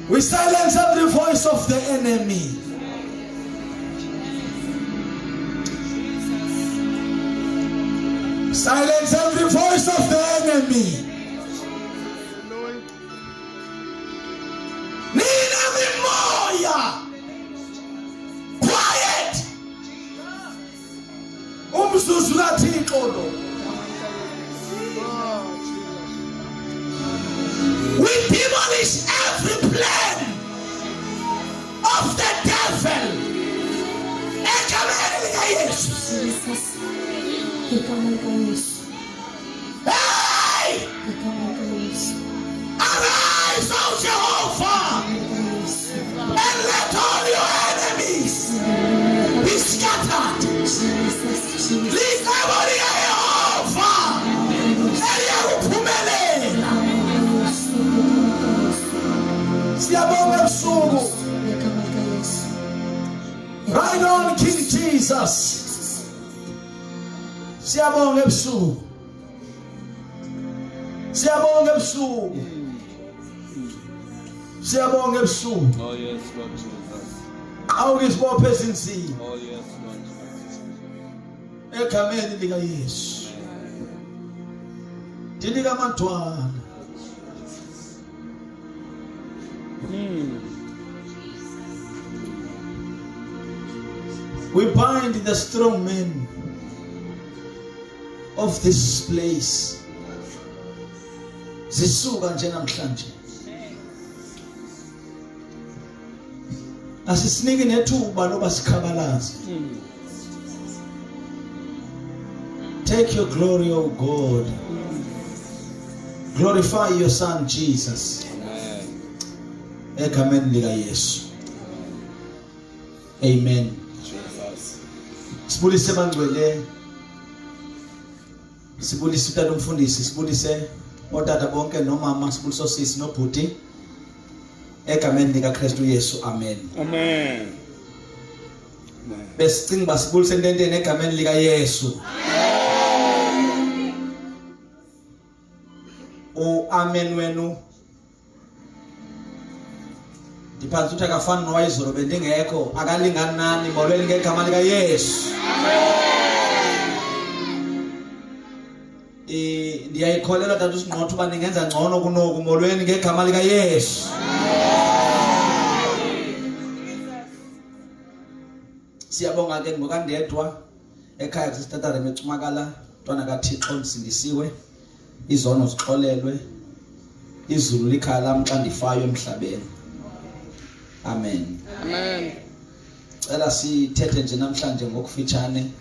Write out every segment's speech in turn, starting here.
We silence every voice of the enemy. Silence every voice of the enemy. Nina Mimoya. Quiet. Umzuzulathi iqolo. We demolish every plan of the devil. Hey! Arise, O Jehovah, and let all your enemies be scattered. Please, everybody, Jehovah, right on, King Jesus. Siyabonga ebusuku. Siyabonga ebusuku. Siyabonga ebusuku. Oh yes, Lord Jesus. awukisibophe ezinsini Oh yes, Lord. egameni lika Yesu dilika amantwana we bind the strong men of this place zisuka nje namhlanje asisiniki nethuba loba sikhabalaze. Take your glory, O God. Glorify your Son Jesus. Egameni lika Yesu. Amen. Sibulise bangcwele. Sibulise utata umfundisi, sibulise otata bonke nomama, sibulise osisi nobhuti. Egameni lika Kristu Yesu. Amen. Amen. Besicinga basibulise ententeni egameni lika Yesu. O amen wenu. Diphansi uthi akafani nowayizolo bendingekho akalingani nani molweni ngegama lika Yesu. Ndiyayikholela tata uSingqotho uba ningenza ngcono kunoku molweni ngegama lika Yesu. Siyabonga ke ngokandedwa ekhaya kusitatareme ecumakala ntwana kaThixo msindisiwe. Izono zixolelwe, izulu likhaya lami xa ndifayo emhlabeni. Amen. Amen. Cela sithethe nje namhlanje ngokufitshane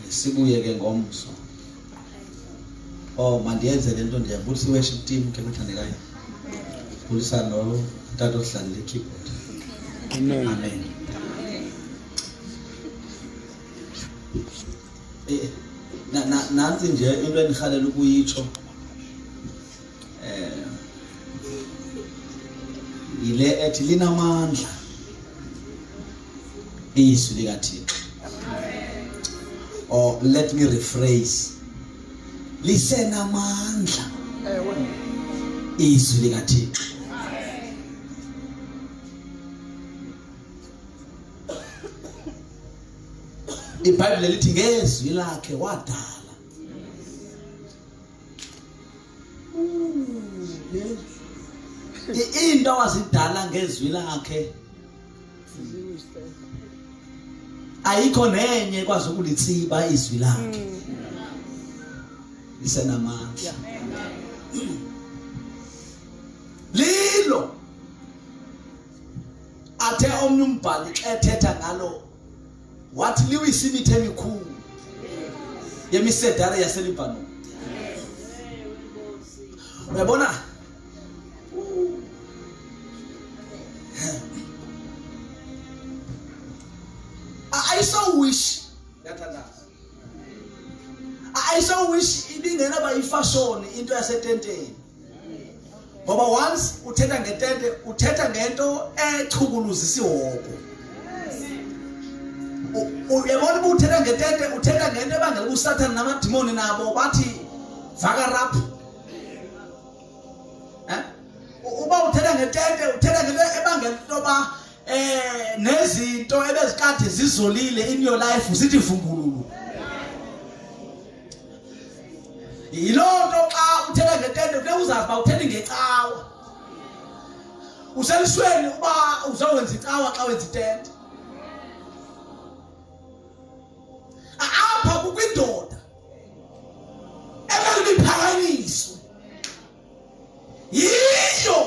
sibuye ke ngomso. Mandiyenze lento ndiyabulisa worship team ke bathandekayo. Bulisa no tata ohlalela keyboard. Amen. Amen. Nansi nje into enihalela ukuyitsho ile ethi linamandla izwi lika Thixo. Or let me rephrase, lisenamandla izwi lika Thixo. iBhayibheli lithi ngezwi lakhe wadala. Into awazidala ngezwi lakhe ayikho nenye ekwazi ukulitsiba izwi lakhe. Lisenamandla. Lilo athe omnye umbhali ethetha ngalo wathi liwisimithe emikhulu yemisedari yaseLibanon. Uyabona? I so wish ibingena ba ifashion into yasetenteni. Ngoba once uthetha ngetente uthetha ngento echubuluzisa ihoko. Uyabona uba uthetha ngetente uthetha ngento ebangela uSathane namadimoni nabo bathi vaka rap. Uba uthetha ngetente uthetha ngento ebangela intoba nezinto ebezikade zizolile in your life usithi vumbululu. Yilonto xa uthetha ngetente kuke uzazi ba uthetha ngecawa. Uselisweni uba uzowenza icawa xa wenza itente. Apha kukwindoda ebeliphakanyiswe yiyo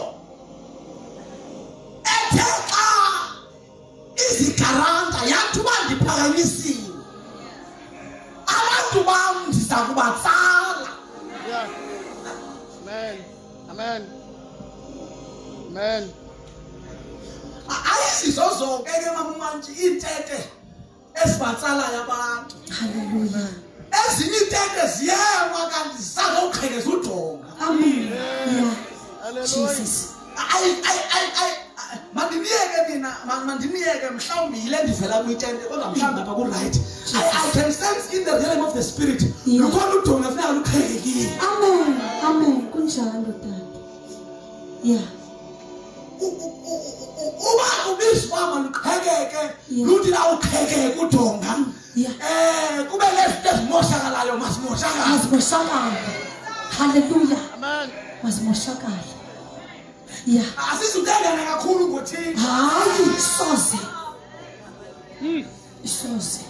ethetha izigaranta yathi uba ndiphakanyisiwe abantu bam ndiza kubatsala. Amen. Amen. Amen. Ayisizo zonke ke mamumantshi iintete esibatsalayo abantu. Hallelujah. Ezinye iintete ziyema kanti zisazoqhekeza ujonga. Amen. Yeah. Jesus. Mandiniyeke mhlawumbi yile ndivela kwitente kodwa mhlawumbi apha ku-right. I can sense in the realm of the spirit. Lukhona udonga funeka luqhekekile. Amen. Amen. Kunjalo tata. Yeah. uba ubizwa maluqhekeke luthi la uqhekeke udonga kube lezinto ezimoshakalayo masimoshakala. Hallelujah. Amen. Masimoshakala. Yeah. Asizudengana kakhulu ngothini. Hayi soze. Soze.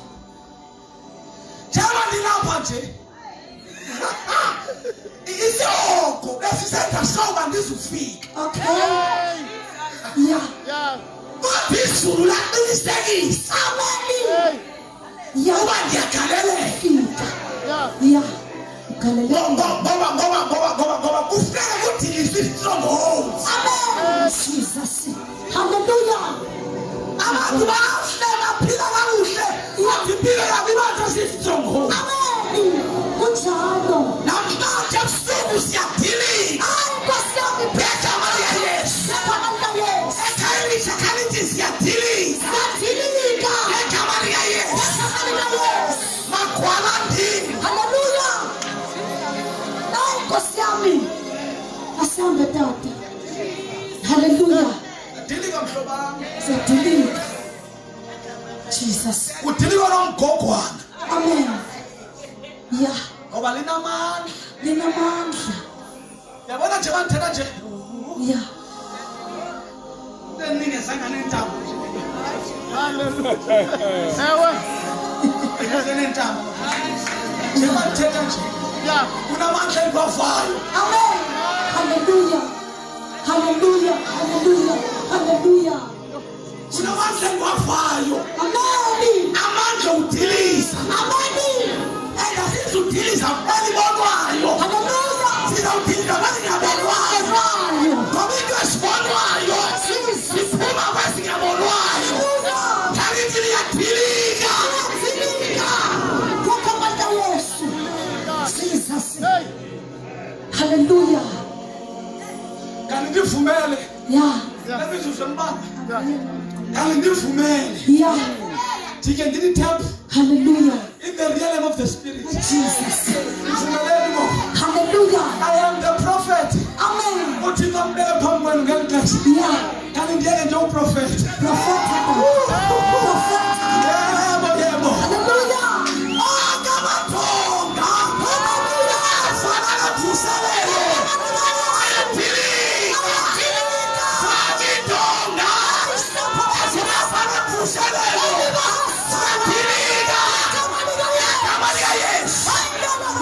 Jama ndilapha nje. Isoko esisenza soba ndizufika. Okay. Yeah. Yeah. Izulu laqinisekisa. Amen. Yeah. Uba ndiyakhalele. Yeah. Yeah. Ngoba kufika kudilisa strongholds. Amen. Jesus. Hallelujah. Abantu bahlala phila kakuhle. Impilo yabo ibathatha strongholds. Amen. Kunjalo. Namhlanje ebusuku siyadilika. Nkosiyami Phetha amandla kaYesu. amandla Yesu. Ekhayeni sakhalithi siyadilika. Siyadilika. Phetha amandla kaYesu. Amandla Yesu. Magwala ndini. Hallelujah. Nkosiyami. Asambe tata. Hallelujah. Dilika mhlobami. Siyadilika. Jesus. Udilika nomgogwana. Amen. Yeah. Ngoba linamandla. Linamandla. Yabona nje banthetha nje. Yeah. Ningezanga nentambo nje. Hallelujah. Ewe. Ngeze nentambo. Nje banthetha nje. Yeah. Kunamandla engiwavayo. Amen. Hallelujah. Hallelujah. Hallelujah. Hallelujah. Kunamandla engiwavayo. Amen. Amandla udilisa. Amen. Asizudilisa elibonwayo. Hallelujah. Sizawudilisa abangabonwayo. Ngoba into esibonwayo siphuma kwezingabonwayo. Thalithi liyadilika. Kukamanda Yesu. Jesus. Hey. Hallelujah. Kanti ndivumele. Yeah. Lemizuzu mbamba. Kanti ndivumele. Yeah. Ndike ndithi tap Hallelujah. in the realm of the spirit. Jesus. Ndivumeleni mo. Hallelujah. I am the prophet. Amen. Uthixo mbeke phambi kwenu ngeli xesha. Yeah. Kanti ndiyeke nje uprofeti. Prophet. Yebo, yebo. Hallelujah. Akabathonga. Afana novuselelo. Ayadilika. Fakidonga. Ezingafana novuselelo. Sadilika. Igama likaYesu.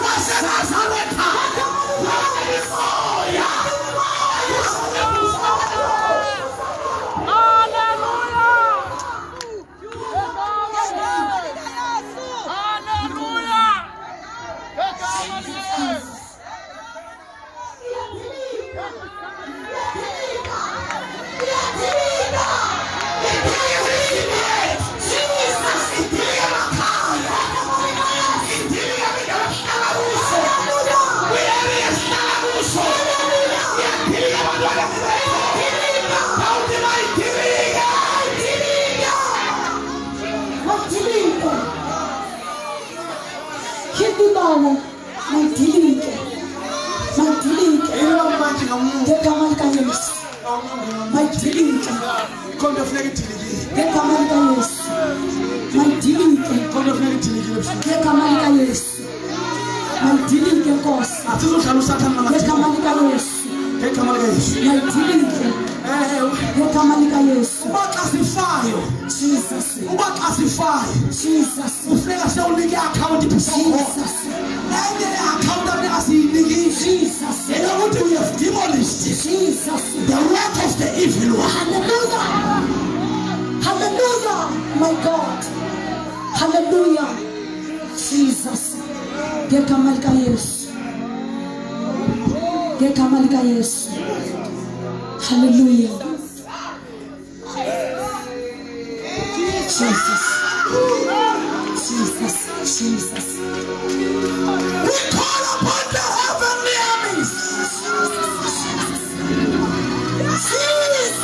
WaseNazaretha. Wasemoya. Hallelujah. Jesus. Jesus. Jesus. We call upon the heavenly armies. Jesus.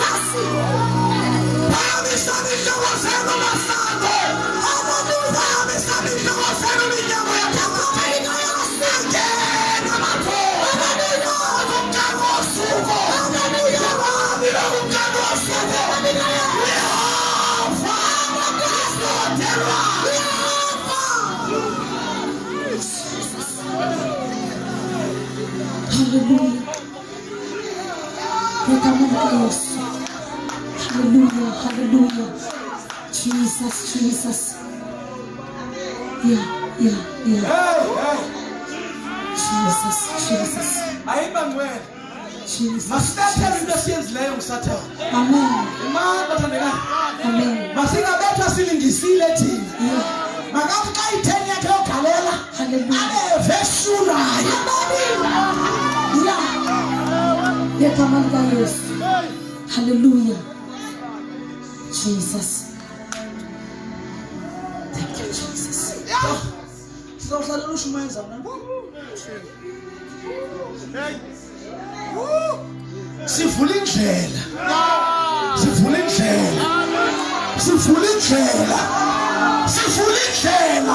Pamishanisha wasema masango. Pamishanisha wasema minyama ya kama. Agena mato. Mukamo suko. Mukamo Hallelujah, hallelujah. Jesus, Jesus. Yeah. Hey. Jesus, Jesus. Ayiba ngwele. Jesus. Masithathe into esiyenzileyo ngisathana. Amen. Bathandekayo. Amen. Masingabethwa silingisile thina. Yeah. Makathi xa i-10 yakhe yogalela. Hallelujah. Avesulayo. Yeah. Ngegama likaYesu. Hallelujah. Jesus. Thank you, Jesus. Sizawuhlalela ushumayeza mna. Sivula indlela. Sivula indlela. Sivula indlela. Sivula indlela.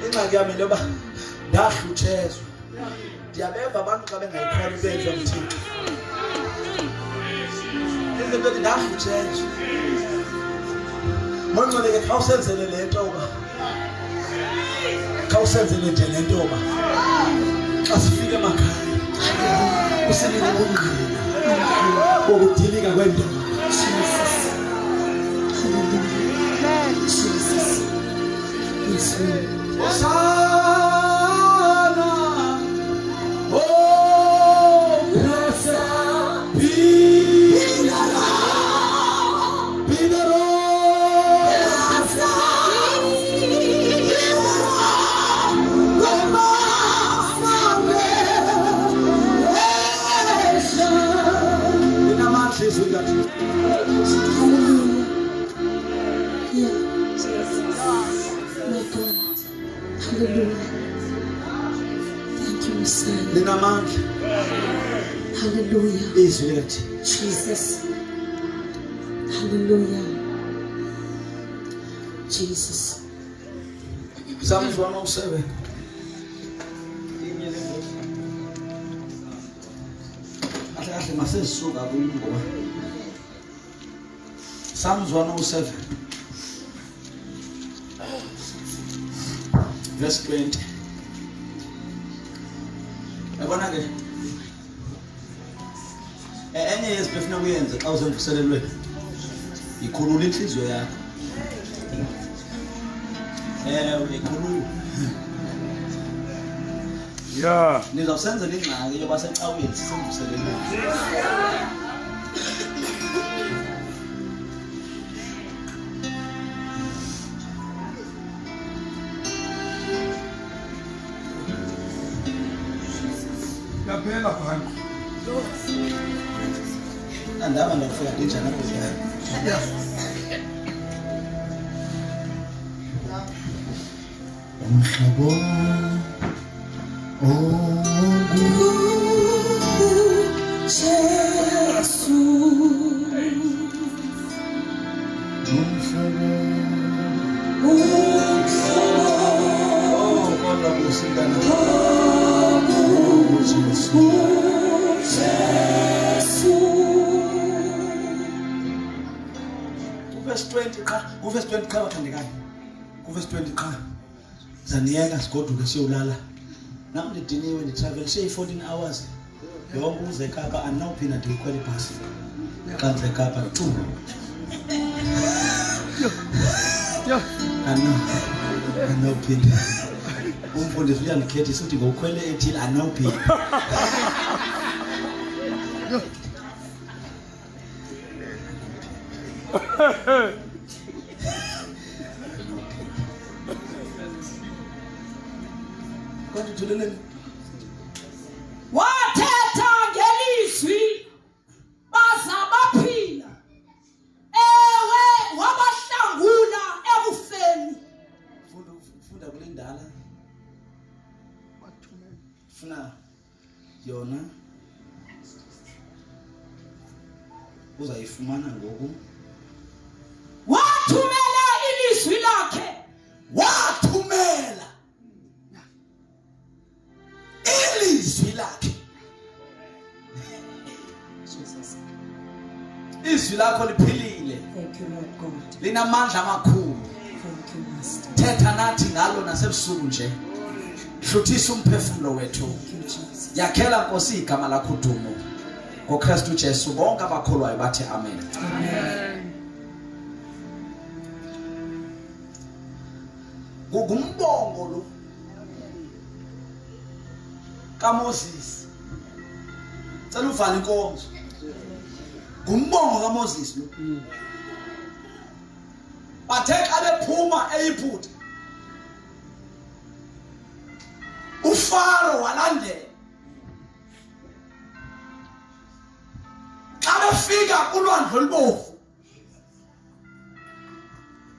Ingxaki yami into yoba ndahluthezwa. Ndiyabeva abantu xa bengayikholwa into eyenziwa nguThixo. Into ethi ndahluthezwa. Mongcwele khawusenzele le nto uba. Khawusenzele nje le nto uba. Xa sifika emakhaya. Usinike ubungqina. Bokudilika kwendoda. Jesus. Hallelujah. Jesus. Yes, Lord. Hosanna, oh, blessed be the Lord, be the Lord, the Master. Hallelujah. Yeah. My God. Hallelujah. Thank you, Messiah. Hallelujah. Jesus. Hallelujah. Jesus. Psalms 107. Kahle masesisuka kuyimbona. Psalms 107. Verse 20. Yabona ke enye yezibefuna kuyenza xa usemvuselelweni ikhulula inhliziyo yakho. Ikhulula. Yeah. Nizawusenzela ingxaki yoba secaweni sisemvuselelweni. Yaphela phansi. Andaba ndafika njani lapho njani. Umhlabo Jesus. Verse 20 qha bathandekayo. Verse 20 qha. Zaniyeka sigoduke siyolala. Nami ndidiniwe nditravel 14 hours. Yonke uze eKapa andinawuphinda ndiyikhwele ibhasi. Xa ndize eKapa 2. Andinawuphinda. Umfundisi uyandikhethisa uthi ngowukhwele ethile andinawuphinda. Wathetha ngelizwi uzayifumana ngoku. Wathumela ilizwi lakhe. Wathumela ilizwi lakhe. Jesus. Izwi lakho liphilile. Thank you, Lord God. Linamandla amakhulu. Thank you, Master. Thetha nathi ngalo nasebusuku nje. Hluthisa umphefumulo wethu. Thank you, Jesus. Yakhela Nkosi igama lakho udumo. NgoKristu Jesu bonke abakholwayo bathi amen. Amen. Ngumbongo lo kaMoses. Cela uvale inkonzo. Ngumbongo kaMoses lo. Bathe xa bephuma eYiphuta, uFaro walandela. Xa befika kulwandle olubovu,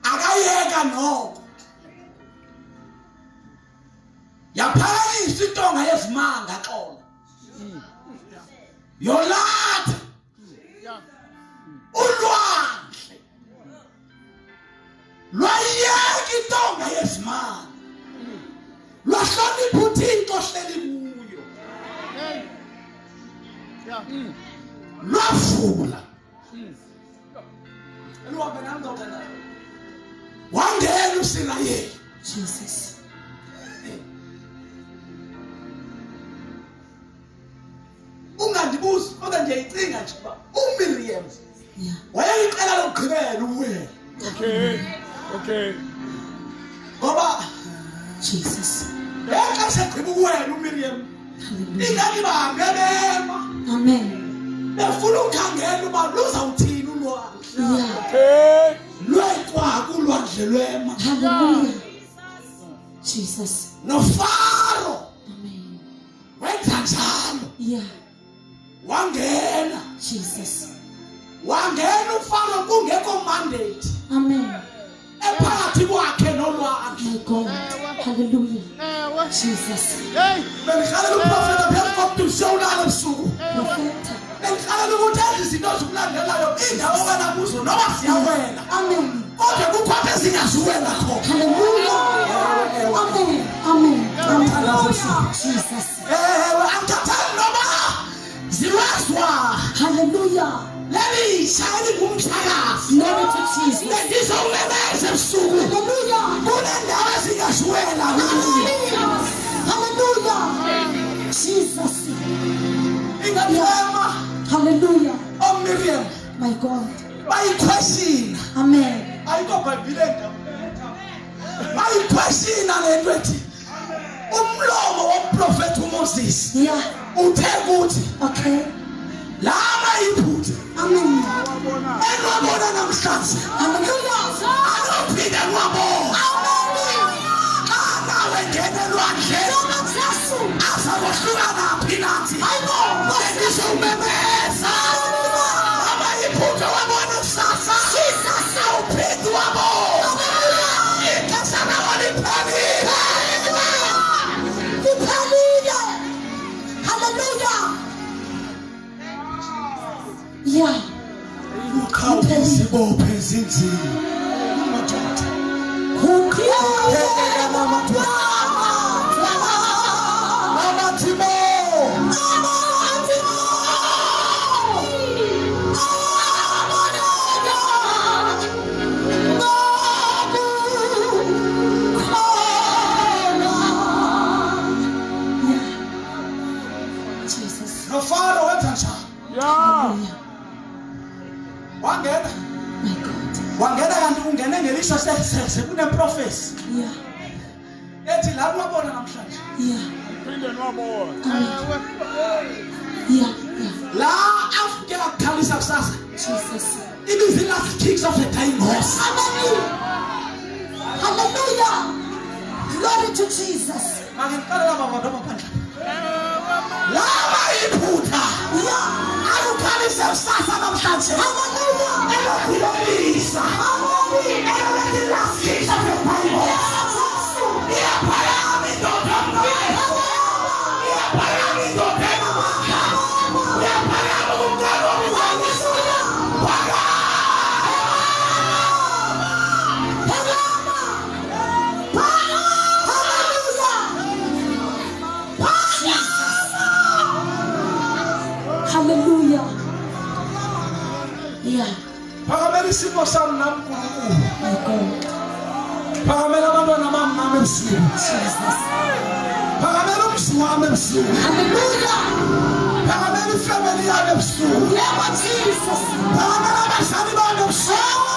akayeka noko. Yaphakanyiswa intonga yezimanga xolo. Yolatha ulwandle lwayeka intonga yezimanga. Lwahlonipha uThixo ohleli kuyo. Lwavula. Eluhambe nami ndawuthanda. Wangena uSirayeli. Jesus. Ungandibuzi kodwa nje icinga nje ba uMiriam Yeah. wayeyicela lokugqibela uwena. Okay. Ngoba Jesus. xa segqiba uwena uMiriam Hallelujah. ingani bangebema Amen. befuna ukukhangela uba luzawuthini ulwandle. Yeah. Lwekwaka ulwandle lwema. Hallelujah. Jesus. noFaro Amen. wenza njalo. Yeah. Wangena uFaro kungekho mandate Amen. ephakathi kwakhe nolwandle. My God. Hallelujah. Jesus. Bengikhalela uprofeta phezulu showulala ebusuku. Prophet. Bengikhalela ukuthi izinto zokulandelayo indawo wena kuzo noma siyawela. Amen. Kodwa kukhona ezingazuwela khona. Hallelujah. Amen. Amen. Jesus. Angithathani noma ziwazwa. Hallelujah. Leli shayeli ngumshakazi. Glory to Jesus. Ngizowumemeza ebusuku. Hallelujah. Kunendawo ezingazuwela kuyo. Hallelujah. Jesus. Ingabema Hallelujah. Miriam My God. bayiquestion. Amen. Ayikho eBhayibhelini ndawo. Bayiquestion lento ethi umlomo womprofeti uMoses Yeah. uthe ukuthi Okay. laba iphutha Amen. enwabona namhlanje Hallelujah. anophinde nwabona. Nawe ngene lwandle azakwahluka naphi nathi bengizowumemeza. Abayiphutha wabona kusasa awuphinde wabona. Ixesha lawo liphelile. Hallelujah. Yeah. Uqhawuke izibopho ezinzima. Jesus. noFaro wenza njalo. Hallelujah. Wangena My God. wangena kanti ungene ngelishwa sekuneprofesi Yeah. ethi la wabona namhlanje. Yeah. Amen. Yeah. La afike akukhalisa kusasa Jesus. ibizi last kings of the dying horse. Hallelujah. Glory to Jesus. Angikuqalela baba noma phandle. Laba iphutha. Yeah. Akukhalisa kusasa namhlanje. Hallelujah. Elokhulisa. Elokuthi last kings of the dying horse. Iyaphalama indoda omnqwele. Iyaphalama indoda enamandla. Iyaphalama umntwana omncane. Hallelujah. Yeah. Phakamela isimo sami nami uNkulunkulu. My God. Phakamela abantwana bami nami ebusuku. Jesus. Phakamela umzi wami ebusuku. Hallelujah. Phakamela ifamily yami ebusuku. Yeah, Jesus. Phakamela abazali bami ebusuku.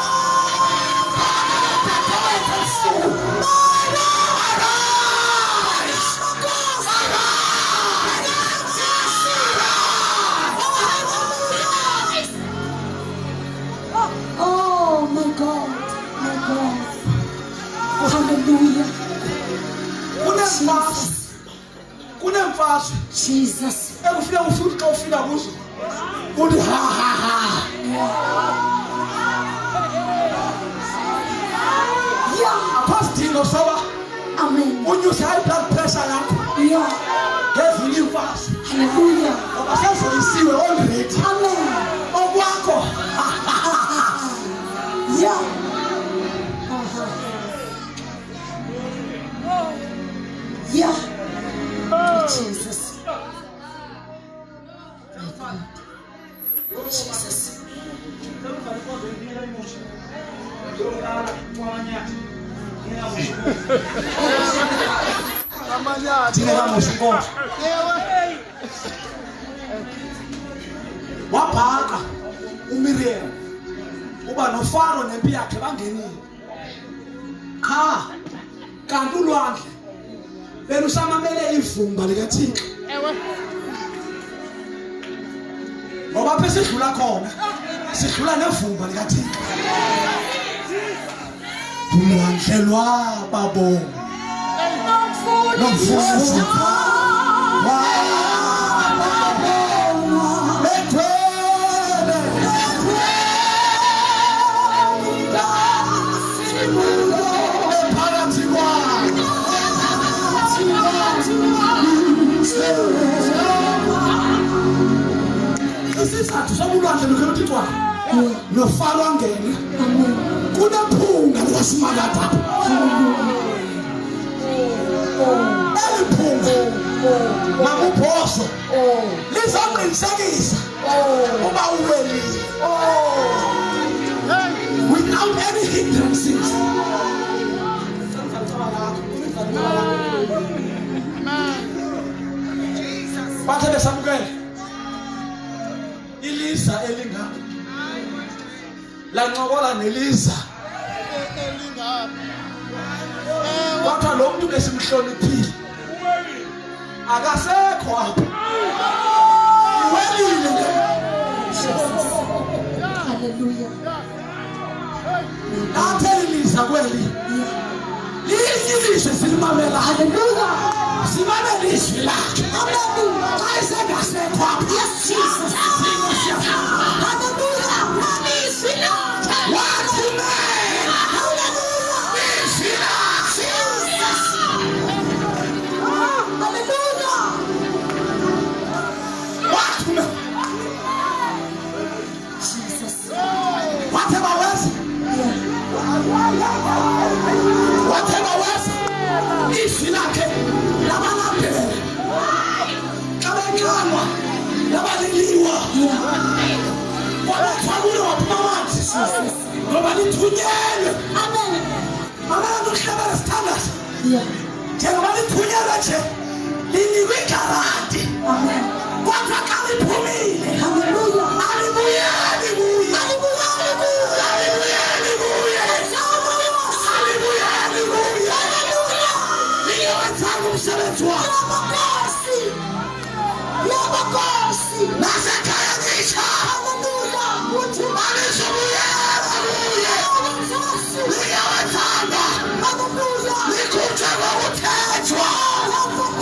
Oh my God, my God. Hallelujah. Kunemfazwe Jesus. ekufika ufuthi xa ufika kuzo uthi ha ha ha. Yeah. Apasidingo soba Amen. unyuse high blood pressure yakho Yeah. ngezinye imfazwe Hallelujah. ngoba sezoyisiwe already Amen. okwakho. Yeah. Yeah. Jesus. Jesus. Wabhaka uMiriam uba noFaro nempi yakhe bangenile kanti ulwandle belusamamele ivumba likaThixo ngoba apha sidlula khona sidlula nevumba likaThixo. Ulwandle lwababo nomfundisi isizathu sokulwandle lukaThixo noFaro angene kunephunga likaSimakade eliphunga makubhoso lizoqinisekisa uba uwelile without any hindrances. Bathe besamukele iliza elingaphi lancokola neliza kwathiwa lo muntu besimhloniphile akasekho apha welile. Hallelujah. Athe iliza kweli liyilizwe silimamela. Hallelujah. Simamela izwi lakhe. Hallelujah. Xa esengasekho apha. Yes, Jesus. Hallelujah. Wathi whatever was izwi lakhe labalandeli xa beqalwa labaliliwa kwabathwabule waphuma amanzi ngoba lithunyelwe. Abantu kuhlabela sithandaza njengoba lithunyelwe nje linikwe igaranti kodwa xa liphumile alibuyeli kuye. Umsebenzi wakho nasekhaya ngisha liyawethanda likhutshwe ngokuthethwa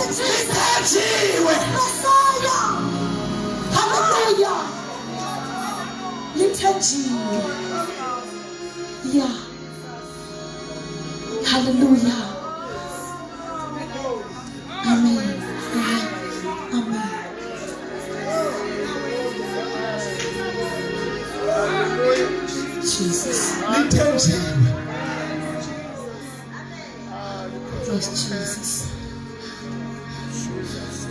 lithethiwe. Hallelujah. Lithethiwe. Yeah. Hallelujah. Amen. Amen. Amen. Jesus. Lithethiwe. Yes, Jesus.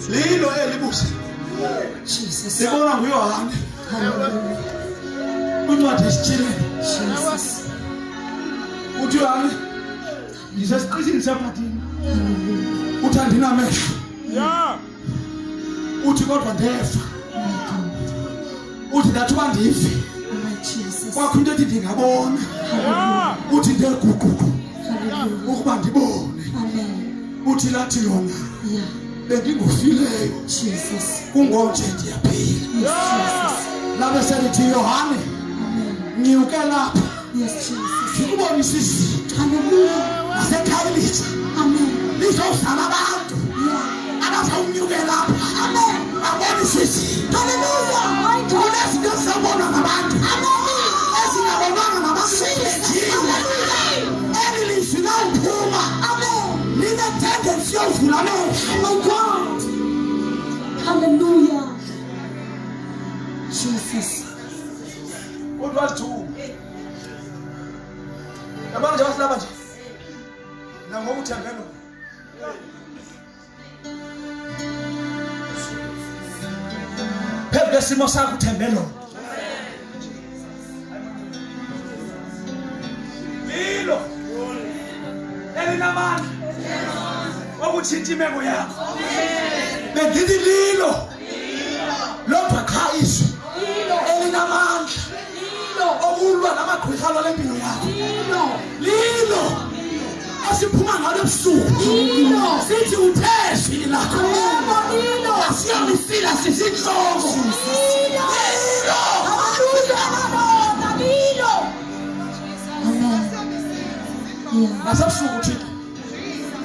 Lilo elibuze Jesus. Jesus. Sibona nguYohane. Hallelujah. Uncwadi esithile. Jesus. Uthi uYohane ngisesiqithini sephathini. Hallelujah. Uthi andinamehlo. Yeah. Uthi kodwa ndefa. My God. Uthi ndathi uba ndive. My Jesus. Kwakho into ethi ndingabona. Yeah. Uthi ndeguqugu Hallelujah. ukuba ndibone. Amen. Uthi lathi yona Yeah. bendingofileyo Jesus. kungonje ndiyaphila. Yes, Jesus. Labe selithi Yohane Amen. nyuke lapha Yes, Jesus. ngikubonisa izinto Hallelujah. nasekhayelitsha Amen. lizozala abantu Yeah. abazawunyuke lapha. Amen. Babonisa izinto. Hallelujah. My God. Kunezinto ezizabonwa ngabantu ezingabonwanga ngabasebenzi. Eli lizwi lawuphuma line-tendency yovula amehlo. My God. Hallelujah. Jesus. Kodwa lithuba yabona nje basilapha nje nangoba uthembelo phezu kwesimo sakho uthembelo lilo elinamandla okutshintsha imeko yakho. Bengithi lilo lodwa qha izwi elinamandla okulwa namagqwirha alwa lempilo yakho. Lilo asiphuma ngalo ebusuku sithi uthezwi lakho asiyomisila sizinhloko. Amen. Yeah. Nasebusuku Thixo,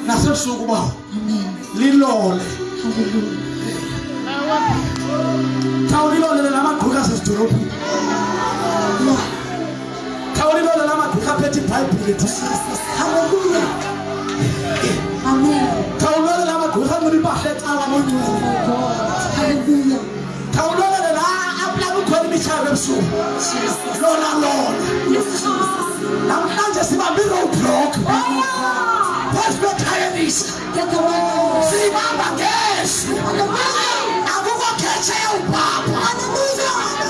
nasebusuku bawo Amen. lilole Hallelujah. khawulilole lamagqwirha asesidolophini. Khawulilole lamagqwirha aphethe iBhayibhile ethi Hallelujah. Amen. khawulilole lamagqwirha anxiba impahla ecawa ngongcwele. My God. Hallelujah. Khawulilole la aplaka ukhona imitshayo ebusuku. Jesus. Lona Yes, Jesus. namhlanje sibambe i-roadblock phezu kwekhayelisa Get the word. sibamba ngesi akukho khetshe yewubhapha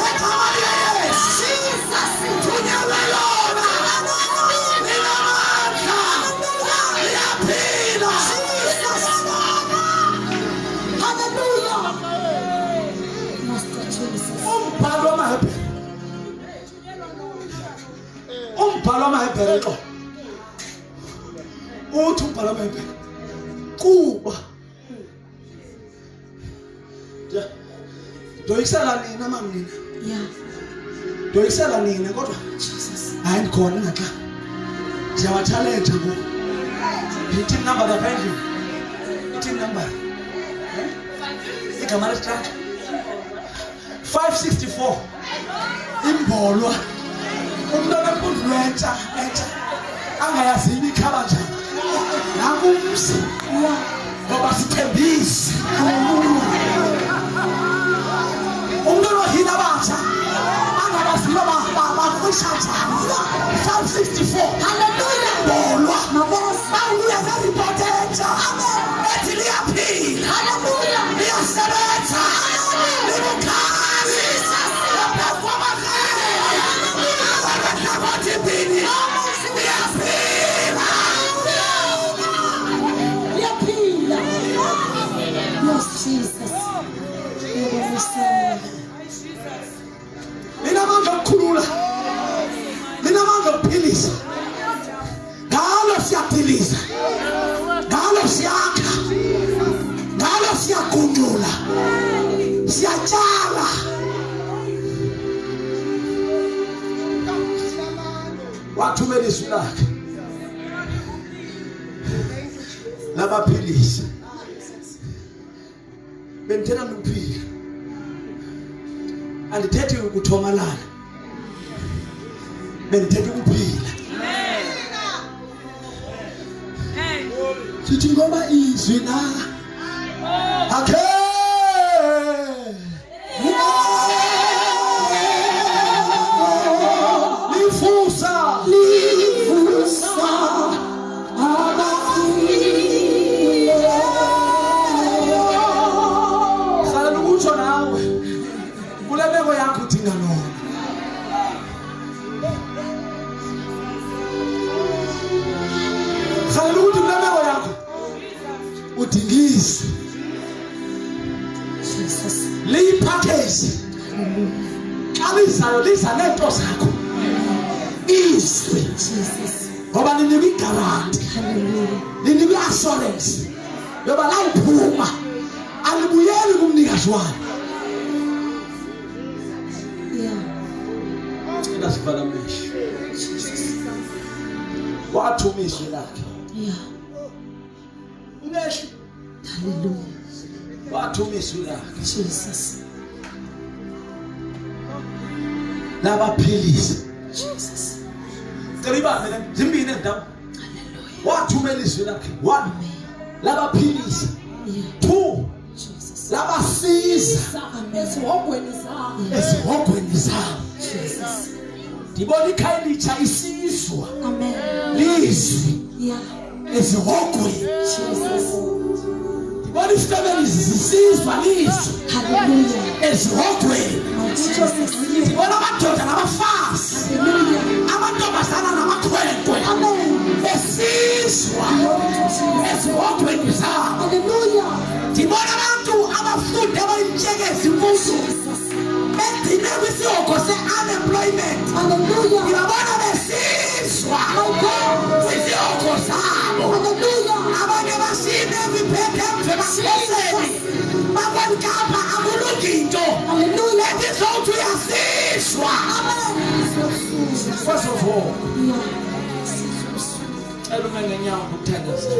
egama likayesu thunyelwe lona linamandla liyaphila. Hallelujah. Master Jesus. Umbhalo wamaHebhere xo uthi umbhalo wamaHebhere kuba ndoyisela nina mamnina Yeah. ndoyisela nina kodwa Jesus. hayi ndikhona ngaxa ndiyawathalenja ngoku. Yithi number lapha endlini ithi number igama lesithathu 564 imbolwa umntwana empundu entsha angayazi ibikhaba njani nakumzi ngoba sithembisi. Umntwana ohila abatsha angabaziyo bafisha njani 564 Hallelujah. imbolwa Marvelous. bawuya neripoti entsha ethi liyaphila. Hallelujah. Liyasebenza libukhali lapha kwamakhaya liyaphila. Yaphila. Yes, Jesus. Linamandla okukhulula, linamandla okuphilisa. Ngalo siyaphilisa, ngalo siyakha, ngalo siyagungula, siyatshala. Wathumela izwi lakhe labaphilisa. Bendithela ukuphila, andithethi ukuthomalala, bendithetha ukuphila. Sithi ngoba izwi la akhe lifusa sala ukutsho nawe imeko yakho udinga nona. Khangela ukuthi imeko yakho udingise. Jesus. Leyi package. Xa liza nento zakho. Izwi. Jesus. Ngoba ninikwe igaranti. Hallelujah. Ninikwe assurance. Yoba la uphuma alibuyeli kumnikazi walo. Yeah. Cela sivala amehlo. Jesus. Wathuma izwi lakhe. Yeah. Umehlo. Hallelujah. Wathuma izwi lakhe. Jesus. Labaphilisa. Jesus. Cela ibambe zimbini endawo. Hallelujah. Wathuma izwi lakhe. 1. Amen. Labaphilisa. Yeah. 2. Jesus. Labasiza Ezihogweni zabo. ezihogweni zabo. Jesus. Ndibona ikhaya elitsha isizwa Amen. lizwi Yeah. ezihogweni. Jesus. Ndibona isifamily zisizwa lizwi Hallelujah. ezihogweni. Oh, Jesus. Ndibona amadoda nabafazi, Hallelujah. amantombazana namakhwenkwe Amen. besizwa ezihogweni zabo. Hallelujah. Ndibona abantu abafundi abayintshekezi imfundo Jesus. begcine kwisihogo se-unemployment. Hallelujah. Ngiyabona besizwa kwisihogo zabo. Hallelujah. Abanye bashine kwiphethe emve bakhoseni bakwankapa akulungi into. Hallelujah. Lethi zonke uyasizwa. First of all, Yeah. cela ume ngenyawo ukuthandazela.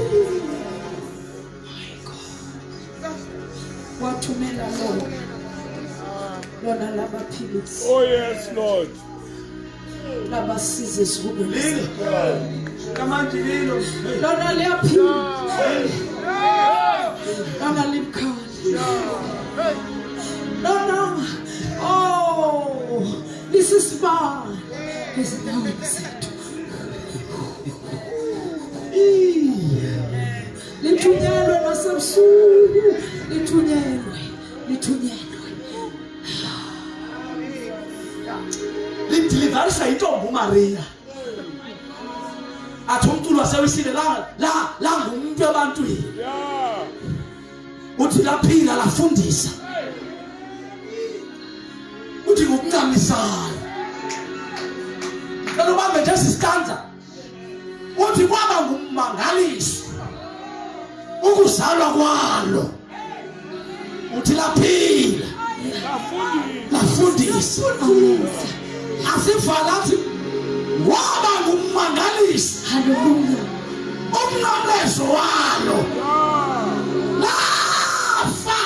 Wathumela lona labaphilisi Oh, yes, Lord. labasiza ezihogweni Lilo. Kamanje lilo. lona liyaphila lona limkhali lona lisisibani ezinyaweni zethu lithunyelwe nasebusuku lithunyelwe Lidilivarisa intombi uMaria. Athi umculo wasewisile la ngumuntu ebantwini. Yeah. Uthi laphila lafundisa. Uthi ngokuncamisayo. Lelo bambe nje sistanza. Uthi kwaba ngummangaliso. Ukuzalwa kwalo. Uthi laphila lafundisa. Asivala athi waba ngummangaliso. Hallelujah. Umnqamlezo walo. Lafa.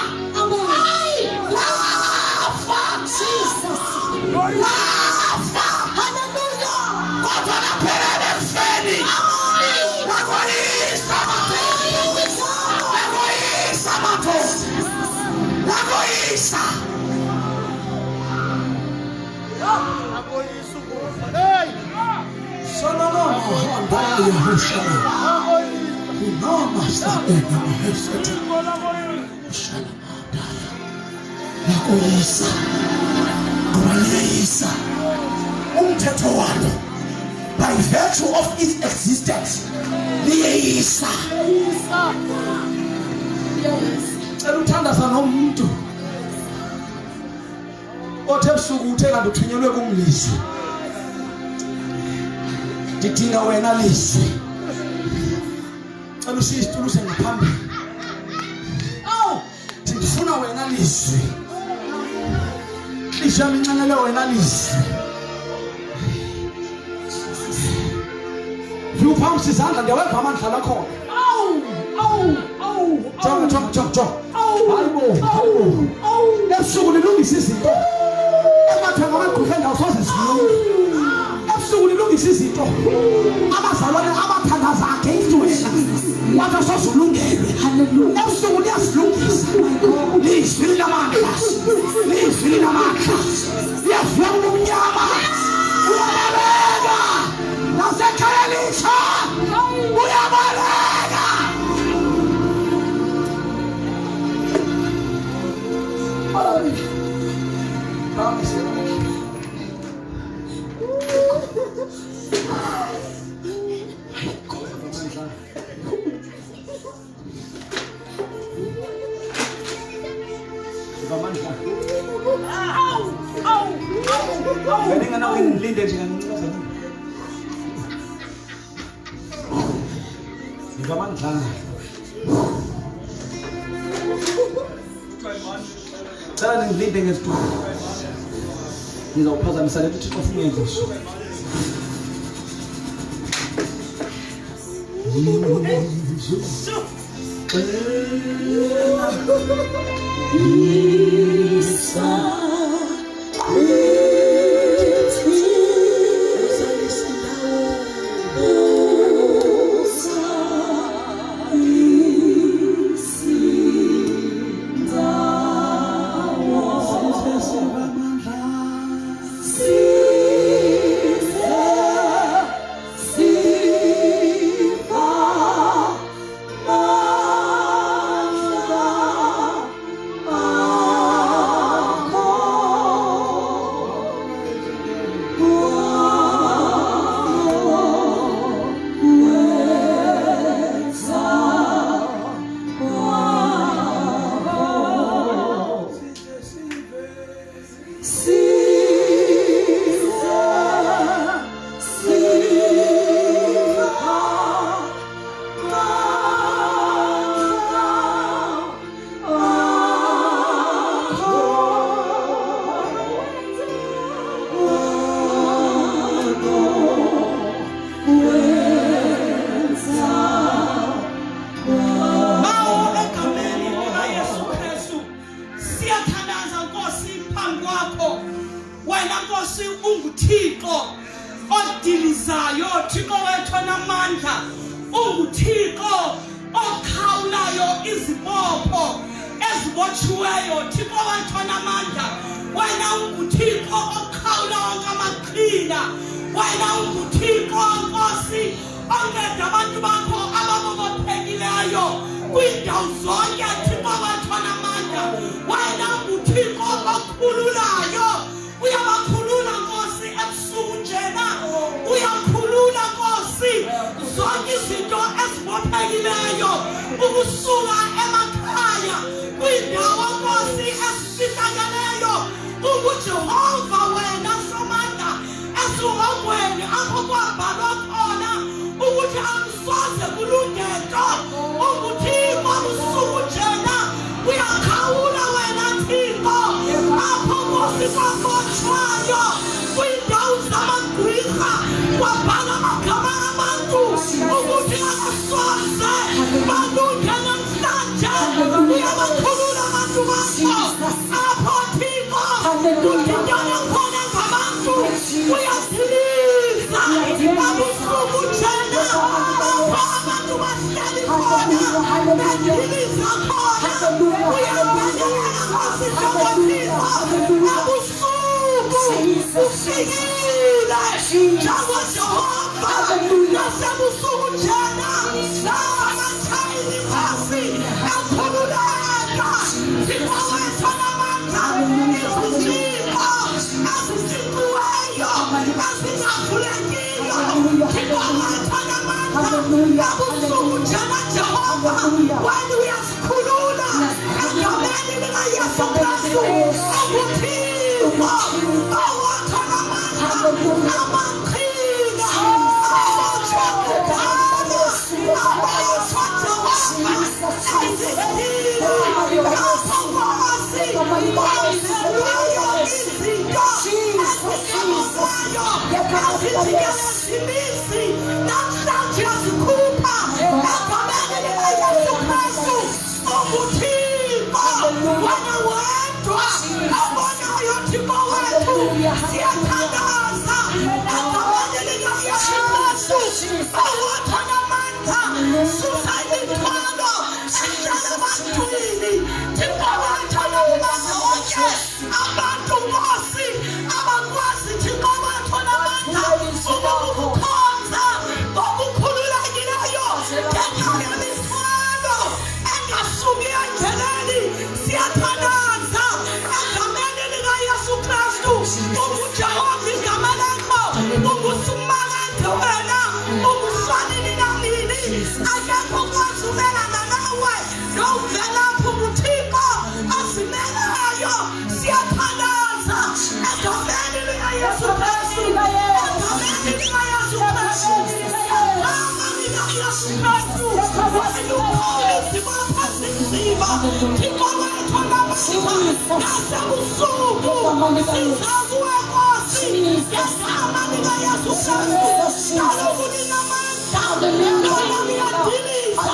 Lafa. Jesus. Lafa. Hallelujah. Kodwa laphelele emfeni. Lakoyisa matho. Lakoyisa. Solomon hamba Yehoshua. Inoma sabena mahesete. Lakoyisa. Lakoyisa. Umthetho walo. By virtue of its existence. Liyeyisa. Cela uthandaza nomuntu. Othe busuku uthe kanti uthunyelwe kumlisi. Ndidinga wena lizwi. Cela usisitulo sengaphambili. Ndifuna wena lizwi. Ishami ncanele wena lizwi. Yuphamsa izandla ndiyaweva amandla lakhona. Jonga. Hayibo. Ebusuku nilungisa izinto. Emathanga amagqufa endawo soze zilunge. Ebusuku nilungisa izinto. Abazalwane abathandaza against wena. Wathi sozulungelwe. Hallelujah. Ebusuku liyazilungisa. Lizwi linamandla. Lizwi linamandla. Liyavula umnyama. Uyabaleka. Nasekhaya litsha. Uyabaleka. Ngizawuphazamisa le nto uThixo ufuna uyenza nje. Siyathandaza egameni likaYesu Kristu ungujehova igama lakho, ungusumakade wena, ungufanele namini, akekho ozomelana nawe, novelaphi uThixo azimelayo. Siyaphalaza egameni likaYesu Kristu, egameni likaYesu Kristu, egameni likaYesu Kristu. Wena uphazima Thixo wethu namandla, nasebusuku sizakuwe Nkosi, ngegama likaYesu Kristu. Kaloku ninamandla, lona liyadiliza,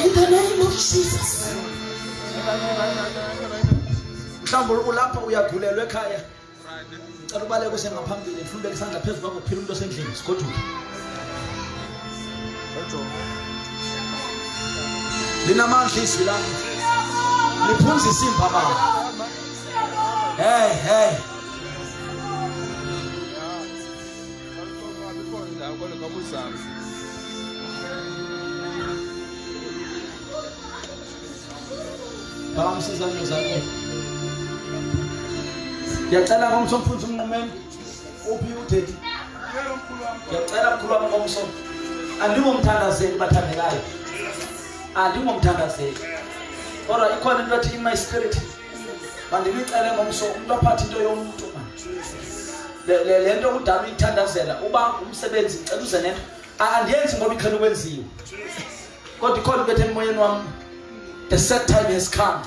in the name of Jesus. Mhlawumbe ulapha uyagulelwa ekhaya. Cela ubaleke usengaphambili, mhlawumbe isandla phezulu kwakho kuphila umuntu osendlini, sigoduke. Linamandla izwi lami. Liphunzisa impama. Hey. Baba msizane zakho. Ngiyacela ngomsomfunzi umnqumeni uphi uDedi. Ngiyacela mkhulu wami ngomso. Andingomthandazeli bathandekayo. Andingomthandazeli. Kodwa ikhona into ethi in my spirit. Mandimicele ngomso umuntu ophatha into yomuntu manje. Le nto kudala uyithandazela uba umsebenzi ngicela uze nento. Andiyenzi ngoba ikhona ukwenziwa. Kodwa ikhona into emoyeni wami. The set time has come.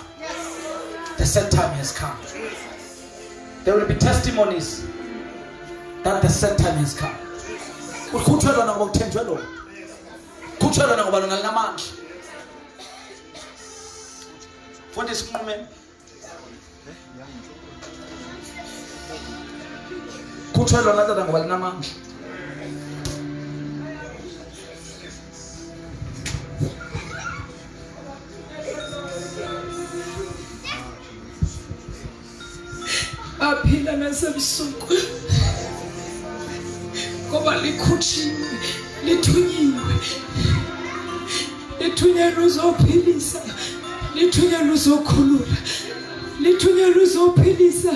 The set time has come. There will be testimonies that the set time has come. Ukuthelwa ngoba uthenjwe lo. Ukuthelwa ngoba lona linamandla. Fundisa uNqumeni. Ukuthelwa ngathi ngoba linamandla. Aphila nasebusuku ngoba likhutshiwe, lithunyiwe, lithunyelwe uzophilisa, lithunyelwe uzokhulula, lithunyelwe uzophilisa,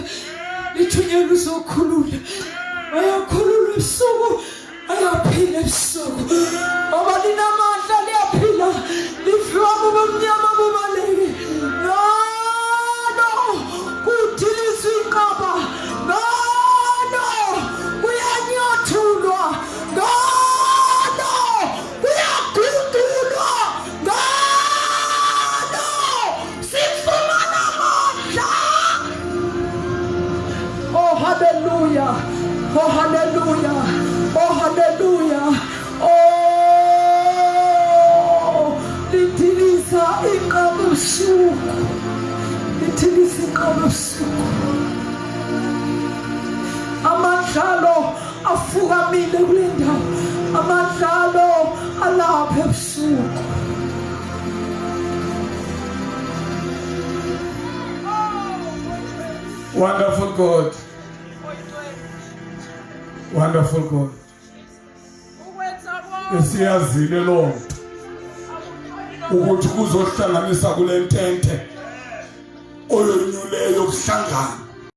lithunyelwe uzokhulula. Ayakhulula ebusuku, ayaphila ebusuku. Ngoba linamandla, liyaphila, livuma bomnyama bobaleke. Oh hallelujah, oh hallelujah, oh litiliza ingabusuku, litiliza ingabusuku. Amandlalo afukamile kule ndawo, amandlalo alaphe ebusuku. Wonderful God. Wonderful God. Esiyazile lo ukuthi kuzohlanganisa kule ntente oyonyuleyo kuhlangana